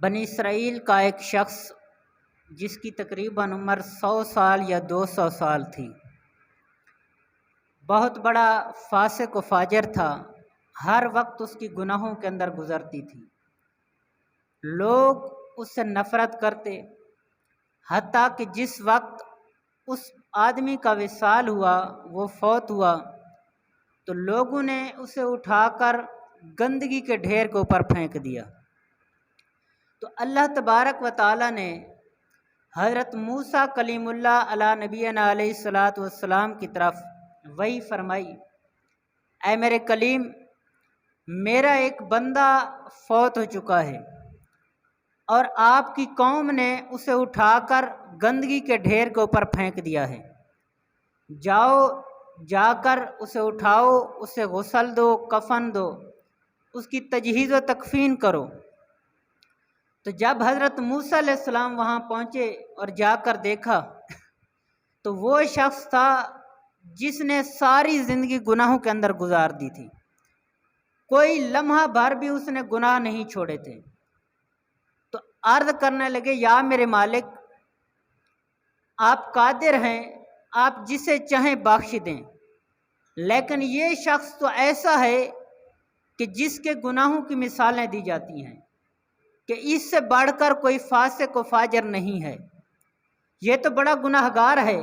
بنی اسرائیل کا ایک شخص جس کی تقریباً عمر 100 سال یا 200 سال تھی، بہت بڑا فاسق و فاجر تھا، ہر وقت اس کی گناہوں کے اندر گزرتی تھی، لوگ اس سے نفرت کرتے، حتیٰ کہ جس وقت اس آدمی کا وصال ہوا، وہ فوت ہوا، تو لوگوں نے اسے اٹھا کر گندگی کے ڈھیر کے اوپر پھینک دیا۔ تو اللہ تبارک و تعالیٰ نے حضرت موسیٰ کلیم اللہ علی نبینا علیہ الصلاۃ والسلام کی طرف وحی فرمائی، اے میرے کلیم، میرا ایک بندہ فوت ہو چکا ہے اور آپ کی قوم نے اسے اٹھا کر گندگی کے ڈھیر کے اوپر پھینک دیا ہے، جاؤ جا کر اسے اٹھاؤ، اسے غسل دو، کفن دو، اس کی تجہیز و تکفین کرو۔ تو جب حضرت موسیٰ علیہ السلام وہاں پہنچے اور جا کر دیکھا تو وہ شخص تھا جس نے ساری زندگی گناہوں کے اندر گزار دی تھی، کوئی لمحہ بھر بھی اس نے گناہ نہیں چھوڑے تھے۔ تو عرض کرنے لگے، یا میرے مالک، آپ قادر ہیں، آپ جسے چاہیں بخش دیں، لیکن یہ شخص تو ایسا ہے کہ جس کے گناہوں کی مثالیں دی جاتی ہیں کہ اس سے بڑھ کر کوئی فاسق و فاجر نہیں ہے، یہ تو بڑا گناہگار ہے،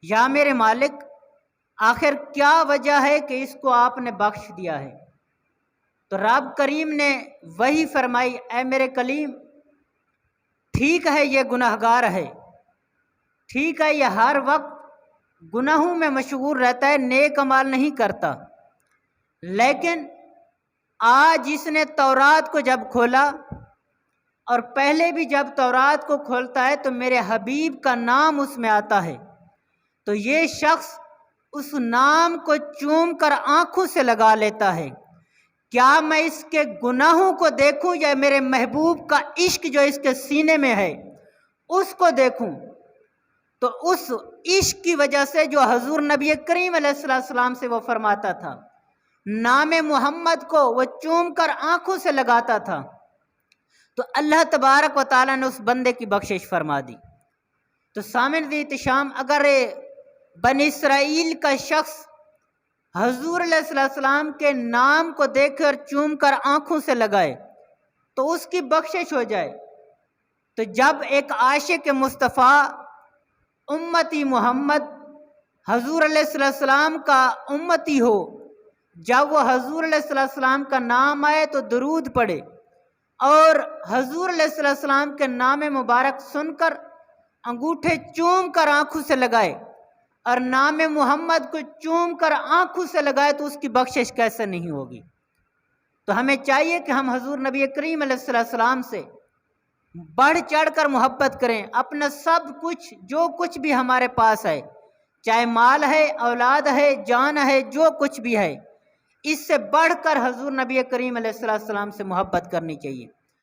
یا میرے مالک آخر کیا وجہ ہے کہ اس کو آپ نے بخش دیا ہے؟ تو رب کریم نے وہی فرمائی، اے میرے کلیم، ٹھیک ہے یہ گناہگار ہے، ٹھیک ہے یہ ہر وقت گناہوں میں مشغول رہتا ہے، نیک عمل نہیں کرتا، لیکن آج اس نے تورات کو جب کھولا، اور پہلے بھی جب تورات کو کھولتا ہے تو میرے حبیب کا نام اس میں آتا ہے، تو یہ شخص اس نام کو چوم کر آنکھوں سے لگا لیتا ہے، کیا میں اس کے گناہوں کو دیکھوں یا میرے محبوب کا عشق جو اس کے سینے میں ہے اس کو دیکھوں؟ تو اس عشق کی وجہ سے جو حضور نبی کریم علیہ السلام سے وہ فرماتا تھا، نام محمد کو وہ چوم کر آنکھوں سے لگاتا تھا، تو اللہ تبارک و تعالیٰ نے اس بندے کی بخشش فرما دی۔ تو سامعین احتشام، اگر بنی اسرائیل کا شخص حضور علیہ السلام کے نام کو دیکھ کر چوم کر آنکھوں سے لگائے تو اس کی بخشش ہو جائے، تو جب ایک عاشق مصطفیٰ امتی محمد حضور علیہ السلام کا امتی ہو، جب وہ حضور علیہ السلام کا نام آئے تو درود پڑھے اور حضور علیہ السلام کے نام مبارک سن کر انگوٹھے چوم کر آنکھوں سے لگائے اور نام محمد کو چوم کر آنکھوں سے لگائے، تو اس کی بخشش کیسے نہیں ہوگی؟ تو ہمیں چاہیے کہ ہم حضور نبی کریم علیہ السلام سے بڑھ چڑھ کر محبت کریں، اپنا سب کچھ جو کچھ بھی ہمارے پاس ہے، چاہے مال ہے، اولاد ہے، جان ہے، جو کچھ بھی ہے، اس سے بڑھ کر حضور نبی کریم علیہ السلام سے محبت کرنی چاہیے۔